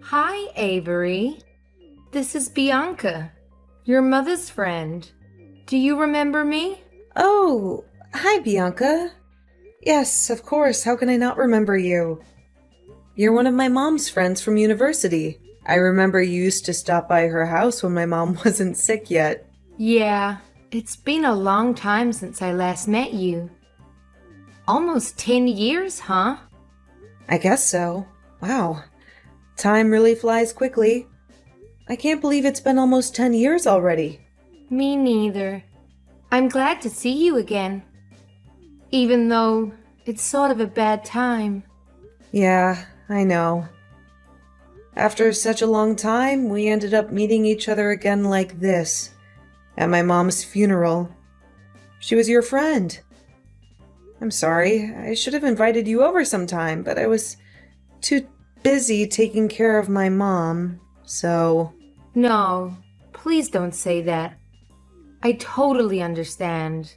Hi, Avery. This is Bianca, your mother's friend. Do you remember me? Oh, hi, Bianca. Yes, of course. How can I not remember you? You're one of my mom's friends from university. I remember you used to stop by her house when my mom wasn't sick yet. Yeah, it's been a long time since I last met you. Almost 10 years, huh? I guess so. Wow. Time really flies quickly. I can't believe it's been almost 10 years already. Me neither. I'm glad to see you again. Even though it's sort of a bad time. Yeah, I know. After such a long time, we ended up meeting each other again like this, at my mom's funeral. She was your friend. I'm sorry, I should have invited you over sometime, but I was too busy taking care of my mom, so... No, please don't say that. I totally understand.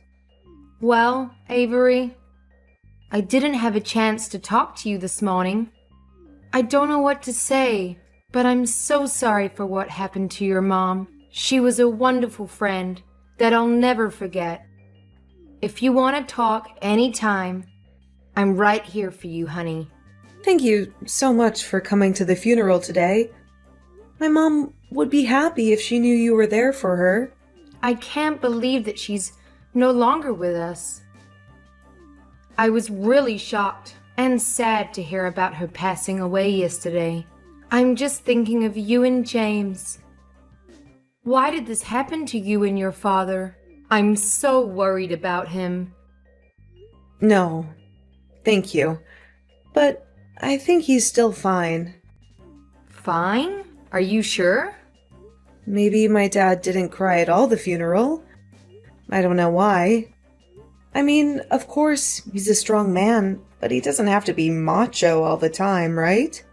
Well, Avery, I didn't have a chance to talk to you this morning. I don't know what to say, but I'm so sorry for what happened to your mom. She was a wonderful friend that I'll never forget. If you want to talk anytime, I'm right here for you, honey. Thank you so much for coming to the funeral today. My mom would be happy if she knew you were there for her. I can't believe that she's no longer with us. I was really shocked and sad to hear about her passing away yesterday. I'm just thinking of you and James. Why did this happen to you and your father? I'm so worried about him. No, thank you. But I think he's still fine. Fine? Are you sure? Maybe my dad didn't cry at all the funeral. I don't know why. I mean, of course, he's a strong man, but he doesn't have to be macho all the time, right?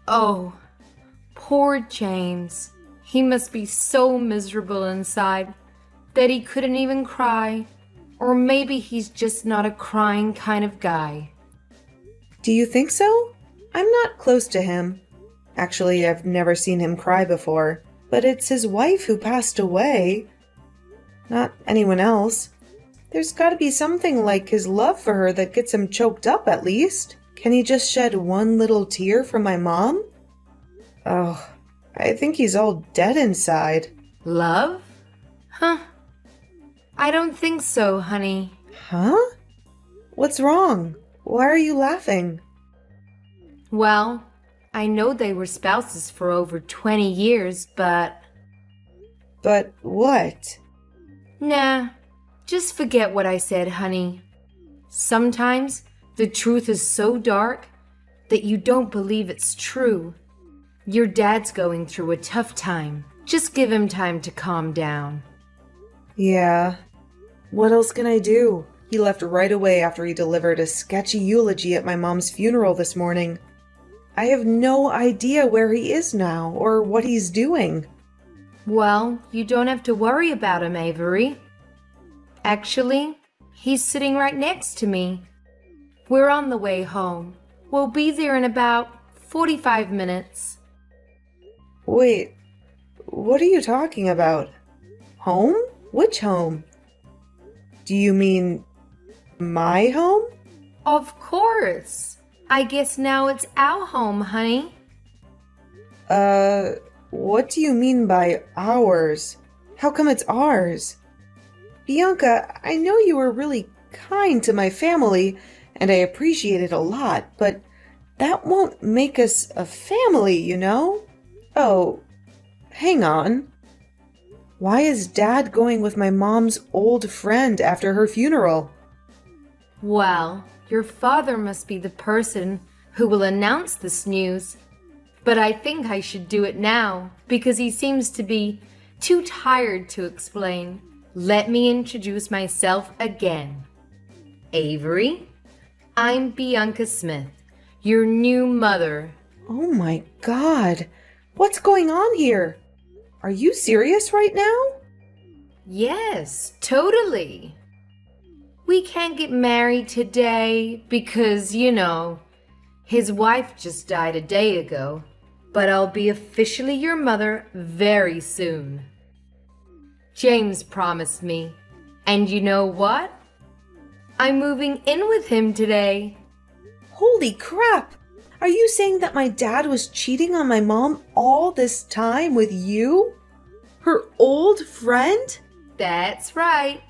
Oh, poor James. He must be so miserable inside that he couldn't even cry. Or maybe he's just not a crying kind of guy. Do you think so? I'm not close to him. Actually, I've never seen him cry before, but it's his wife who passed away. Not anyone else. There's gotta be something like his love for her that gets him choked up at least. Can he just shed one little tear for my mom? Oh, I think he's all dead inside. Love? Huh. I don't think so, honey. Huh? What's wrong? Why are you laughing? Well, I know they were spouses for over 20 years, but... But what? Nah, just forget what I said, honey. Sometimes the truth is so dark that you don't believe it's true. Your dad's going through a tough time. Just give him time to calm down. Yeah. What else can I do? He left right away after he delivered a sketchy eulogy at my mom's funeral this morning. I have no idea where he is now or what he's doing. Well, you don't have to worry about him, Avery. Actually, he's sitting right next to me. We're on the way home. We'll be there in about 45 minutes. Wait, what are you talking about? Home? Which home? Do you mean my home? Of course. I guess now it's our home, honey. What do you mean by ours? How come it's ours? Bianca, I know you were really kind to my family, and I appreciate it a lot, but that won't make us a family, you know? Oh, hang on. Why is Dad going with my mom's old friend after her funeral? Well, your father must be the person who will announce this news. But I think I should do it now because he seems to be too tired to explain. Let me introduce myself again. Avery, I'm Bianca Smith, your new mother. Oh my God. What's going on here? Are you serious right now? Yes, totally. We can't get married today because, his wife just died a day ago. but I'll be officially your mother very soon. James promised me, and you know what? I'm moving in with him today. Holy crap! Are you saying that my dad was cheating on my mom all this time with you? Her old friend? That's right.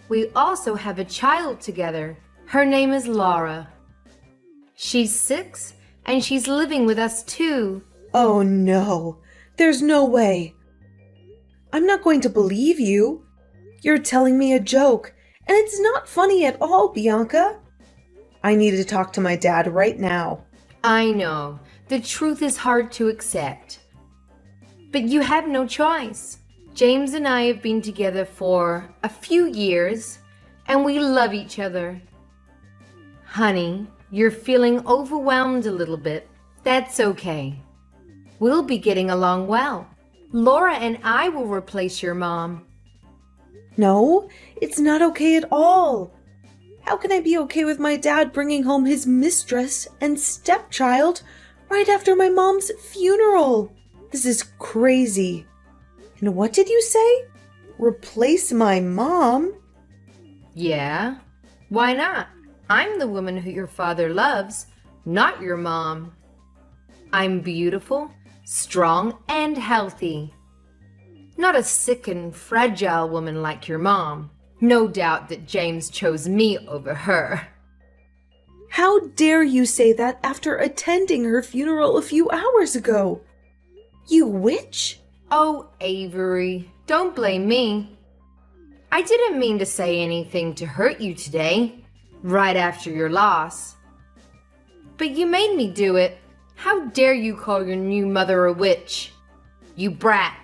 We also have a child together. Her name is Laura. She's 6, and she's living with us too. Oh no, there's no way. I'm not going to believe you. You're telling me a joke, and it's not funny at all, Bianca. I need to talk to my dad right now. I know, the truth is hard to accept. But you have no choice. James and I have been together for a few years, and we love each other. Honey, you're feeling overwhelmed a little bit. That's okay. We'll be getting along well. Laura and I will replace your mom. No, it's not okay at all. How can I be okay with my dad bringing home his mistress and stepchild right after my mom's funeral? This is crazy. And what did you say? Replace my mom? Yeah, why not? I'm the woman who your father loves, not your mom. I'm beautiful, strong, and healthy. Not a sick and fragile woman like your mom. No doubt that James chose me over her. How dare you say that after attending her funeral a few hours ago? You witch? Oh, Avery, don't blame me. I didn't mean to say anything to hurt you today, right after your loss. But you made me do it. How dare you call your new mother a witch? You brat.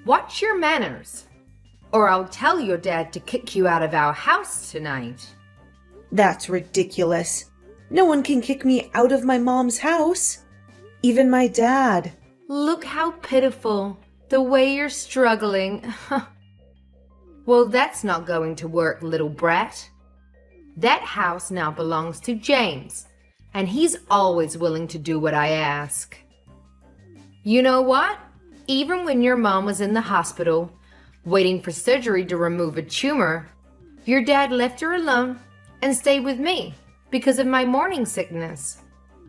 Watch your manners, or I'll tell your dad to kick you out of our house tonight. That's ridiculous. No one can kick me out of my mom's house. Even my dad. Look how pitiful, the way you're struggling. Well, that's not going to work, little brat. That house now belongs to James, and he's always willing to do what I ask. You know what? Even when your mom was in the hospital, waiting for surgery to remove a tumor, your dad left her alone and stayed with me because of my morning sickness.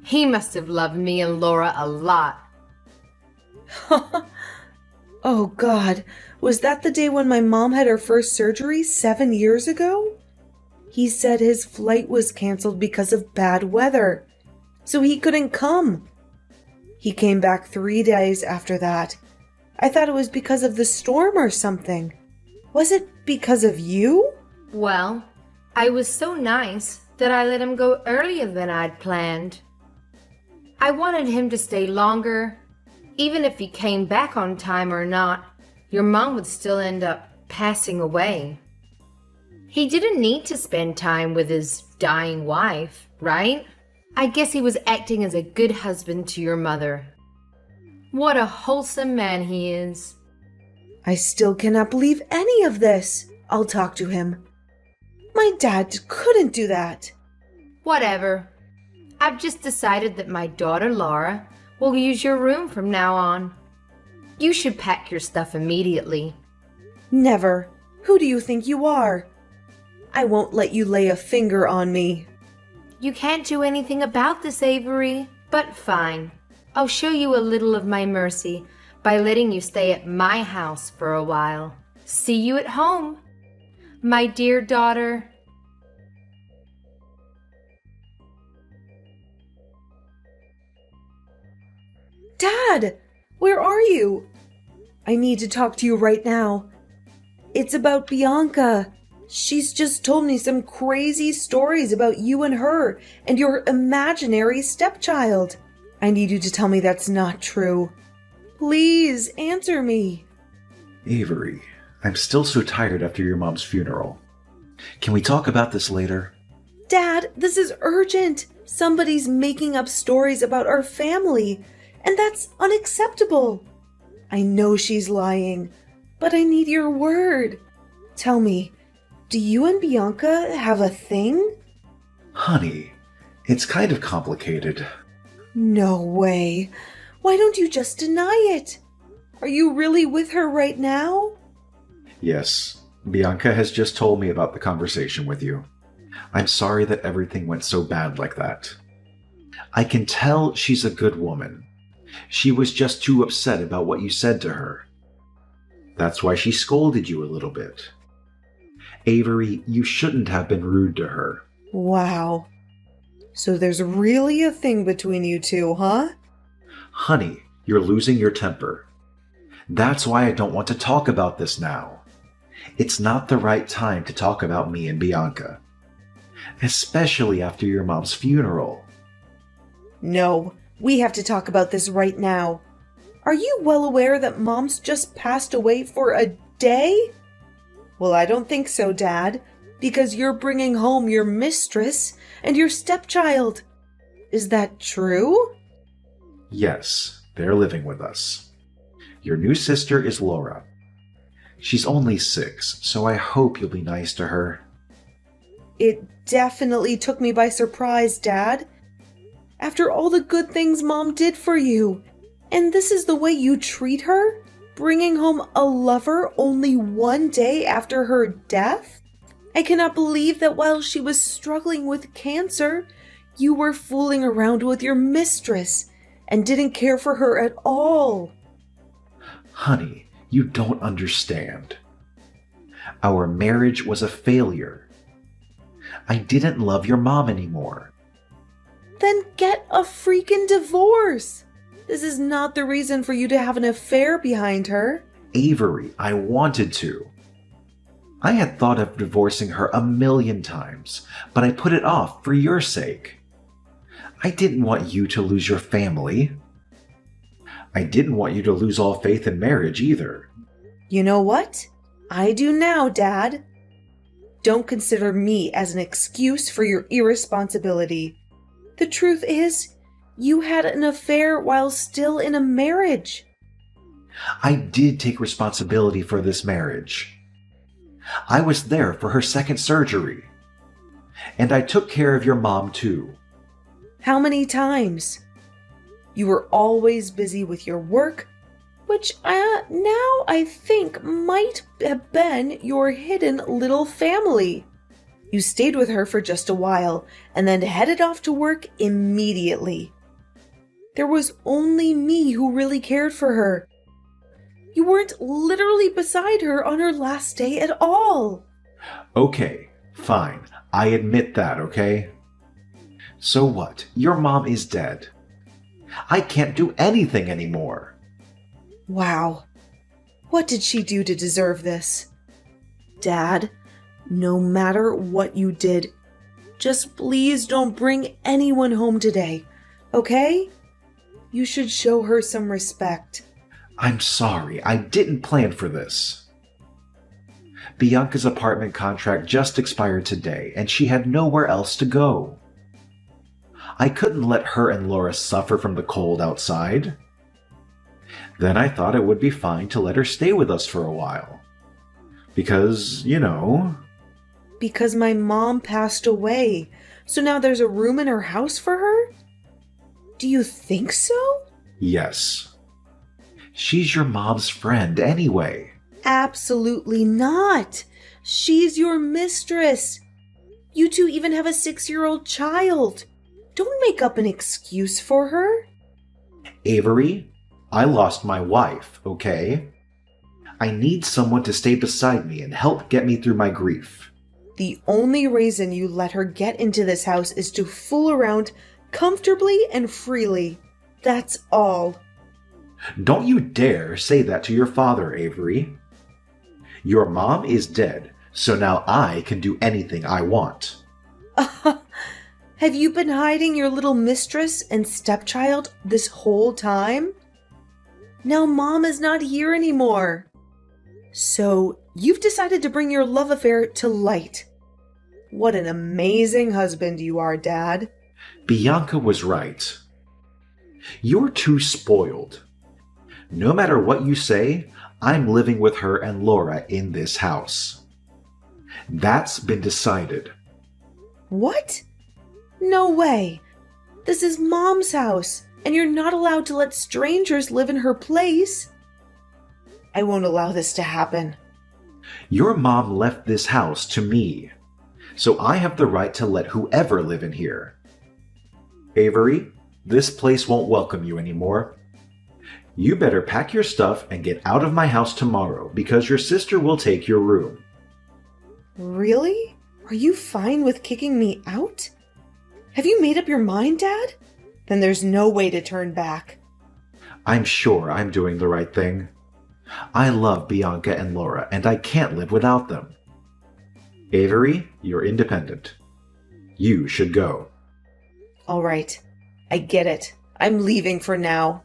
He must have loved me and Laura a lot. Oh God, was that the day when my mom had her first surgery 7 years ago? He said his flight was canceled because of bad weather, so he couldn't come. He came back 3 days after that. I thought it was because of the storm or something. Was it because of you? Well, I was so nice that I let him go earlier than I'd planned. I wanted him to stay longer. Even if he came back on time or not, your mom would still end up passing away. He didn't need to spend time with his dying wife, right? I guess he was acting as a good husband to your mother. What a wholesome man he is. I still cannot believe any of this. I'll talk to him. My dad couldn't do that. Whatever. I've just decided that my daughter Laura will use your room from now on. You should pack your stuff immediately. Never. Who do you think you are? I won't let you lay a finger on me. You can't do anything about this, Avery, but fine. I'll show you a little of my mercy by letting you stay at my house for a while. See you at home, my dear daughter. Dad, where are you? I need to talk to you right now. It's about Bianca. She's just told me some crazy stories about you and her and your imaginary stepchild. I need you to tell me that's not true. Please answer me. Avery, I'm still so tired after your mom's funeral. Can we talk about this later? Dad, this is urgent. Somebody's making up stories about our family, and that's unacceptable. I know she's lying, but I need your word. Tell me, do you and Bianca have a thing? Honey, it's kind of complicated. No way. Why don't you just deny it? Are you really with her right now? Yes, Bianca has just told me about the conversation with you. I'm sorry that everything went so bad like that. I can tell she's a good woman. She was just too upset about what you said to her. That's why she scolded you a little bit. Avery, you shouldn't have been rude to her. Wow. So there's really a thing between you two, huh? Honey, you're losing your temper. That's why I don't want to talk about this now. It's not the right time to talk about me and Bianca. Especially after your mom's funeral. No, we have to talk about this right now. Are you well aware that Mom's just passed away for a day? Well, I don't think so, Dad, because you're bringing home your mistress and your stepchild. Is that true? Yes, they're living with us. Your new sister is Laura. She's only 6, so I hope you'll be nice to her. It definitely took me by surprise, Dad. After all the good things Mom did for you, and this is the way you treat her? Bringing home a lover only one day after her death? I cannot believe that while she was struggling with cancer, you were fooling around with your mistress and didn't care for her at all. Honey, you don't understand. Our marriage was a failure. I didn't love your mom anymore. Then get a freaking divorce. This is not the reason for you to have an affair behind her. Avery, I wanted to. I had thought of divorcing her 1,000,000 times, but I put it off for your sake. I didn't want you to lose your family. I didn't want you to lose all faith in marriage either. You know what? I do now, Dad. Don't consider me as an excuse for your irresponsibility. The truth is, you had an affair while still in a marriage. I did take responsibility for this marriage. I was there for her second surgery. And I took care of your mom too. How many times? You were always busy with your work, which now I think might have been your hidden little family. You stayed with her for just a while and then headed off to work immediately. There was only me who really cared for her. You weren't literally beside her on her last day at all. Okay, fine. I admit that, okay? So what? Your mom is dead. I can't do anything anymore. Wow. What did she do to deserve this? Dad, no matter what you did, just please don't bring anyone home today, okay? You should show her some respect. I'm sorry, I didn't plan for this. Bianca's apartment contract just expired today, and she had nowhere else to go. I couldn't let her and Laura suffer from the cold outside. Then I thought it would be fine to let her stay with us for a while. Because, you know... Because my mom passed away, so now there's a room in her house for her? Do you think so? Yes. She's your mom's friend anyway. Absolutely not. She's your mistress. You two even have a 6-year-old child. Don't make up an excuse for her. Avery, I lost my wife, okay? I need someone to stay beside me and help get me through my grief. The only reason you let her get into this house is to fool around comfortably and freely. That's all. Don't you dare say that to your father, Avery. Your mom is dead, so now I can do anything I want. Have you been hiding your little mistress and stepchild this whole time? Now Mom is not here anymore. So you've decided to bring your love affair to light. What an amazing husband you are, Dad. Bianca was right. You're too spoiled. No matter what you say, I'm living with her and Laura in this house. That's been decided. What? No way. This is Mom's house. and you're not allowed to let strangers live in her place. I won't allow this to happen. Your mom left this house to me, so I have the right to let whoever live in here. Avery, this place won't welcome you anymore. You better pack your stuff and get out of my house tomorrow because your sister will take your room. Really? Are you fine with kicking me out? Have you made up your mind, Dad? Then there's no way to turn back. I'm sure I'm doing the right thing. I love Bianca and Laura, and I can't live without them. Avery, you're independent. You should go. All right. I get it. I'm leaving for now.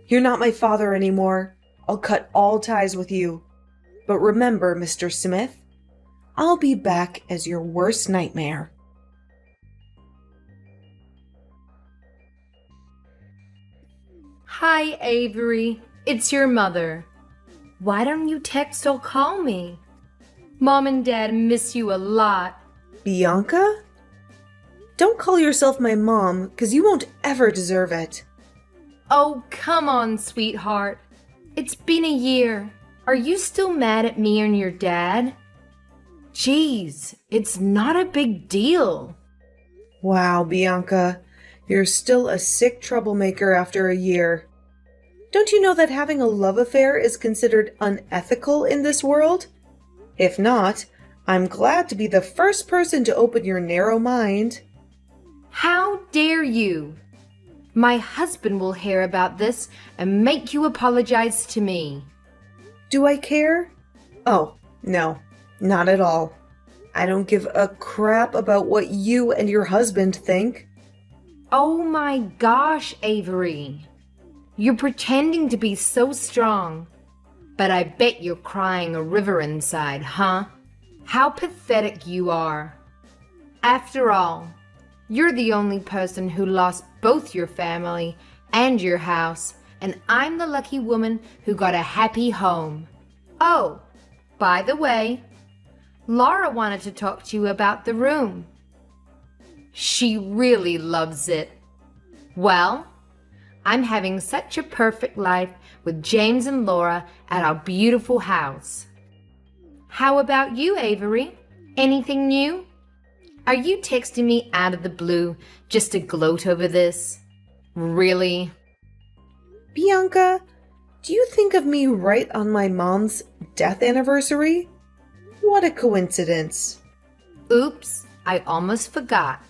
You're not my father anymore. I'll cut all ties with you. But remember, Mr. Smith, I'll be back as your worst nightmare. Hi, Avery. It's your mother. Why don't you text or call me? Mom and Dad miss you a lot. Bianca? Don't call yourself my mom, 'cause you won't ever deserve it. Oh, come on, sweetheart. It's been a year. Are you still mad at me and your dad? Jeez, it's not a big deal. Wow, Bianca, you're still a sick troublemaker after a year. Don't you know that having a love affair is considered unethical in this world? If not, I'm glad to be the first person to open your narrow mind. How dare you? My husband will hear about this and make you apologize to me. Do I care? Oh, no, not at all. I don't give a crap about what you and your husband think. Oh my gosh, Avery. You're pretending to be so strong, but I bet you're crying a river inside, huh? How pathetic you are. After all, you're the only person who lost both your family and your house, and I'm the lucky woman who got a happy home. Oh, by the way, Laura wanted to talk to you about the room. She really loves it. Well, I'm having such a perfect life with James and Laura at our beautiful house. How about you, Avery? Anything new? Are you texting me out of the blue just to gloat over this? Really? Bianca, do you think of me right on my mom's death anniversary? What a coincidence. Oops, I almost forgot.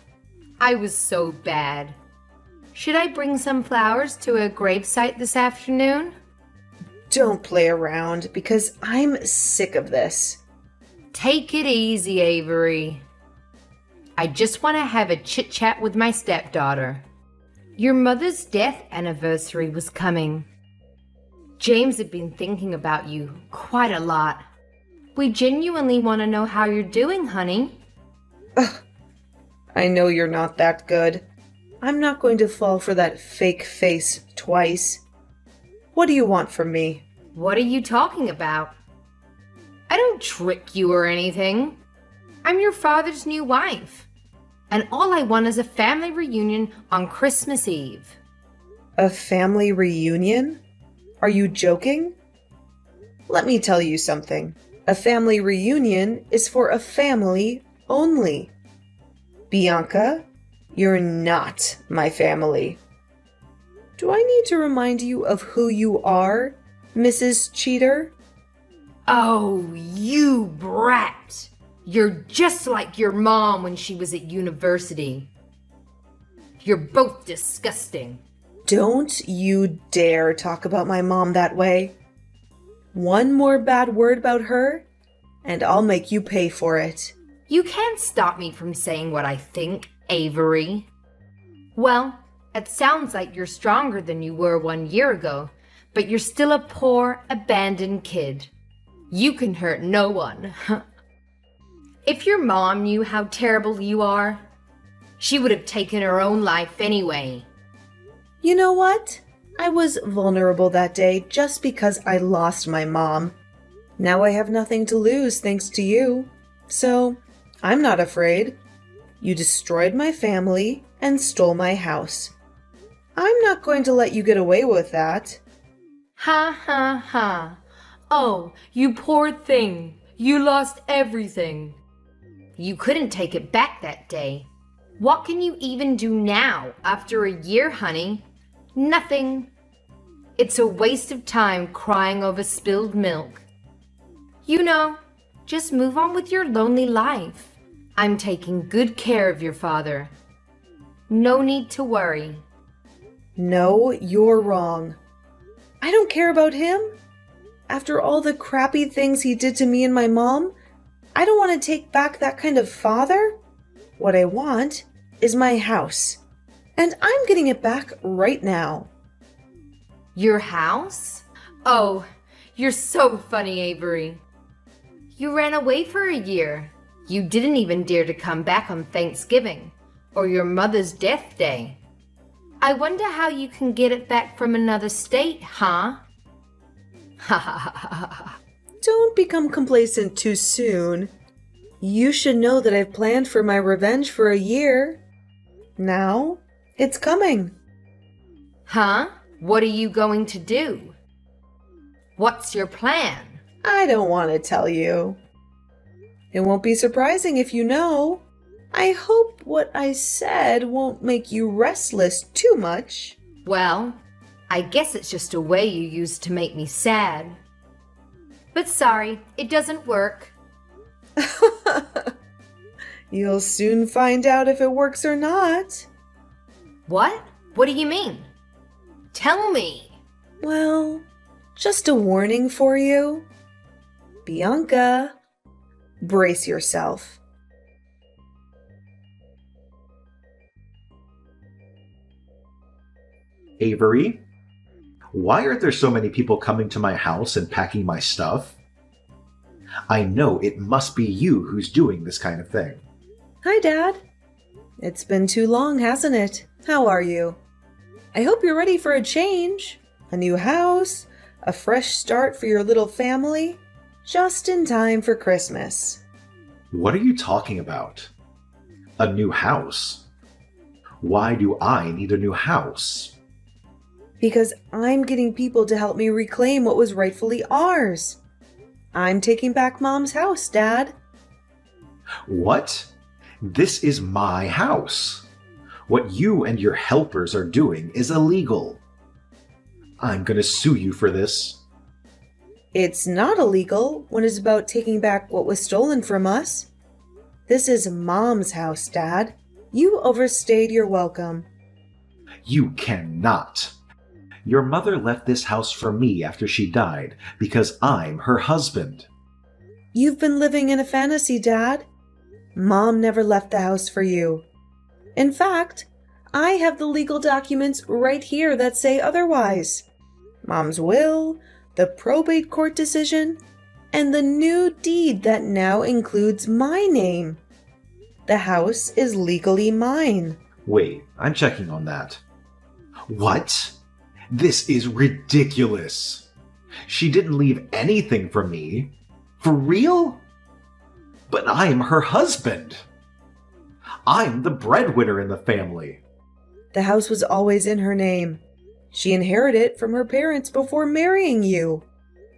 I was so bad. Should I bring some flowers to a gravesite this afternoon? Don't play around, because I'm sick of this. Take it easy, Avery. I just want to have a chit-chat with my stepdaughter. Your mother's death anniversary was coming. James had been thinking about you quite a lot. We genuinely want to know how you're doing, honey. Ugh, I know you're not that good. I'm not going to fall for that fake face twice. What do you want from me? What are you talking about? I don't trick you or anything. I'm your father's new wife. And all I want is a family reunion on Christmas Eve. A family reunion? Are you joking? Let me tell you something. A family reunion is for a family only. Bianca, you're not my family. Do I need to remind you of who you are, Mrs. Cheater? Oh, you brat! You're just like your mom when she was at university. You're both disgusting. Don't you dare talk about my mom that way. One more bad word about her, and I'll make you pay for it. You can't stop me from saying what I think, Avery. Well, it sounds like you're stronger than you were 1 year ago, but you're still a poor, abandoned kid. You can hurt no one. If your mom knew how terrible you are, she would have taken her own life anyway. You know what? I was vulnerable that day just because I lost my mom. Now I have nothing to lose thanks to you. So, I'm not afraid. You destroyed my family and stole my house. I'm not going to let you get away with that. Ha ha ha. Oh, you poor thing. You lost everything. You couldn't take it back that day. What can you even do now after a year, honey? Nothing. It's a waste of time crying over spilled milk. You know, just move on with your lonely life. I'm taking good care of your father. No need to worry. No, you're wrong. I don't care about him. After all the crappy things he did to me and my mom, I don't want to take back that kind of father. What I want is my house. And I'm getting it back right now. Your house? Oh, you're so funny, Avery. You ran away for a year. You didn't even dare to come back on Thanksgiving or your mother's death day. I wonder how you can get it back from another state, huh? Ha ha ha ha ha. Don't become complacent too soon. You should know that I've planned for my revenge for a year. Now, it's coming. Huh? What are you going to do? What's your plan? I don't want to tell you. It won't be surprising if you know. I hope what I said won't make you restless too much. Well, I guess it's just a way you use to make me sad. But sorry, it doesn't work. You'll soon find out if it works or not. What? What do you mean? Tell me. Well, just a warning for you. Bianca, brace yourself. Avery? Why are there so many people coming to my house and packing my stuff? I know it must be you who's doing this kind of thing. Hi, Dad. It's been too long, hasn't it? How are you? I hope you're ready for a change. A new house, a fresh start for your little family, just in time for Christmas. What are you talking about? A new house? Why do I need a new house? Because I'm getting people to help me reclaim what was rightfully ours. I'm taking back Mom's house, Dad. What? This is my house. What you and your helpers are doing is illegal. I'm gonna sue you for this. It's not illegal when it's about taking back what was stolen from us. This is Mom's house, Dad. You overstayed your welcome. You cannot. Your mother left this house for me after she died because I'm her husband. You've been living in a fantasy, Dad. Mom never left the house for you. In fact, I have the legal documents right here that say otherwise. Mom's will, the probate court decision, and the new deed that now includes my name. The house is legally mine. Wait, I'm checking on that. What? This is ridiculous. She didn't leave anything for me. For real? But I'm her husband. I'm the breadwinner in the family. The house was always in her name. She inherited it from her parents before marrying you.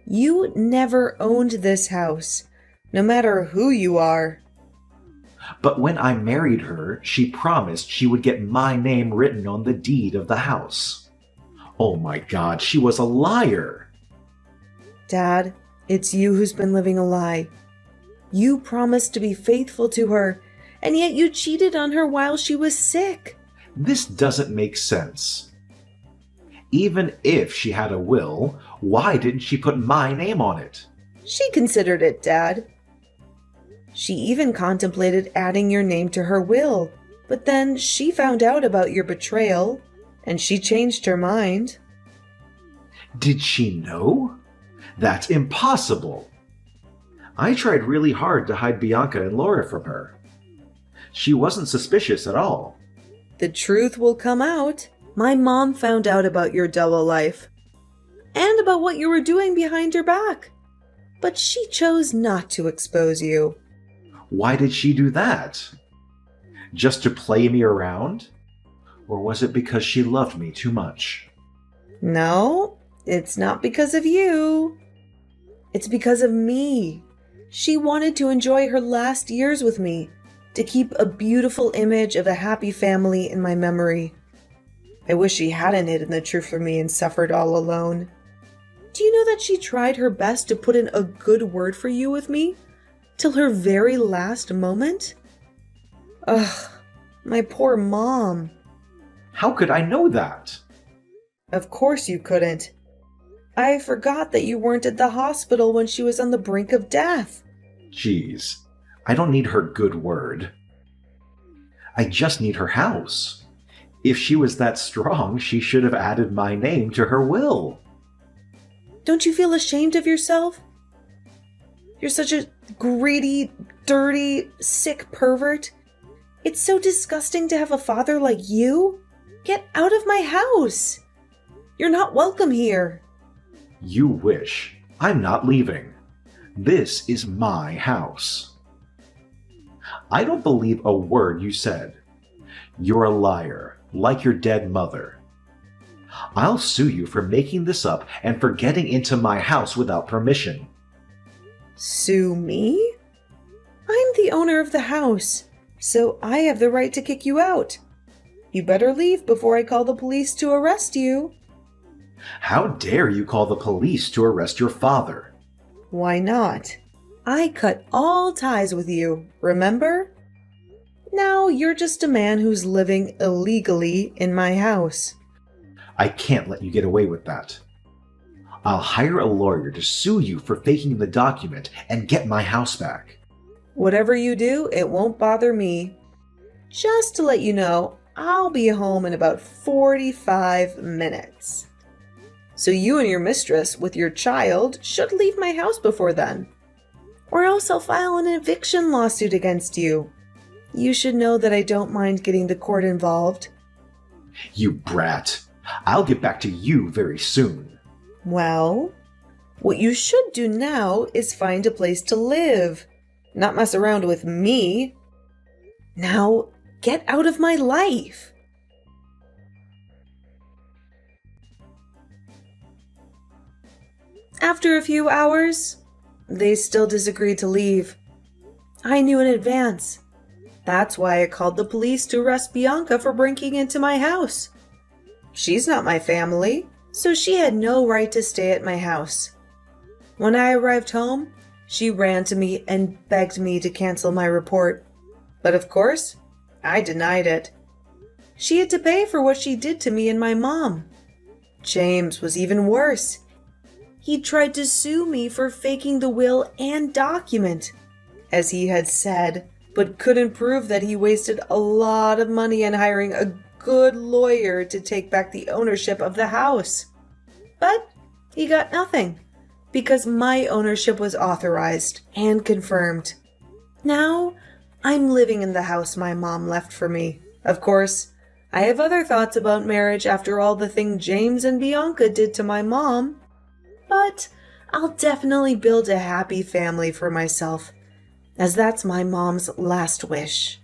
You never owned this house, no matter who you are. But when I married her, she promised she would get my name written on the deed of the house. Oh my God, she was a liar. Dad, it's you who's been living a lie. You promised to be faithful to her, and yet you cheated on her while she was sick. This doesn't make sense. Even if she had a will, why didn't she put my name on it? She considered it, Dad. She even contemplated adding your name to her will, but then she found out about your betrayal, and she changed her mind. Did she know? That's impossible. I tried really hard to hide Bianca and Laura from her. She wasn't suspicious at all. The truth will come out. My mom found out about your double life and about what you were doing behind your back, but she chose not to expose you. Why did she do that? Just to play me around? Or was it because she loved me too much? No, it's not because of you. It's because of me. She wanted to enjoy her last years with me, to keep a beautiful image of a happy family in my memory. I wish she hadn't hidden the truth from me and suffered all alone. Do you know that she tried her best to put in a good word for you with me? Till her very last moment? Ugh, my poor mom. How could I know that? Of course you couldn't. I forgot that you weren't at the hospital when she was on the brink of death. Jeez, I don't need her good word. I just need her house. If she was that strong, she should have added my name to her will. Don't you feel ashamed of yourself? You're such a greedy, dirty, sick pervert. It's so disgusting to have a father like you. Get out of my house. You're not welcome here. You wish. I'm not leaving. This is my house. I don't believe a word you said. You're a liar, like your dead mother. I'll sue you for making this up and for getting into my house without permission. Sue me? I'm the owner of the house, so I have the right to kick you out. You better leave before I call the police to arrest you. How dare you call the police to arrest your father? Why not? I cut all ties with you, remember? Now you're just a man who's living illegally in my house. I can't let you get away with that. I'll hire a lawyer to sue you for faking the document and get my house back. Whatever you do, it won't bother me. Just to let you know, I'll be home in about 45 minutes. So you and your mistress with your child should leave my house before then. Or else I'll file an eviction lawsuit against you. You should know that I don't mind getting the court involved. You brat. I'll get back to you very soon. Well, what you should do now is find a place to live, not mess around with me. Now, get out of my life. After a few hours, they still disagreed to leave. I knew in advance. That's why I called the police to arrest Bianca for breaking into my house. She's not my family, so she had no right to stay at my house. When I arrived home, she ran to me and begged me to cancel my report. But of course, I denied it. She had to pay for what she did to me and my mom. James was even worse. He tried to sue me for faking the will and document, as he had said, but couldn't prove that he wasted a lot of money on hiring a good lawyer to take back the ownership of the house. But he got nothing, because my ownership was authorized and confirmed. Now, I'm living in the house my mom left for me. Of course, I have other thoughts about marriage after all the thing James and Bianca did to my mom. But I'll definitely build a happy family for myself, as that's my mom's last wish.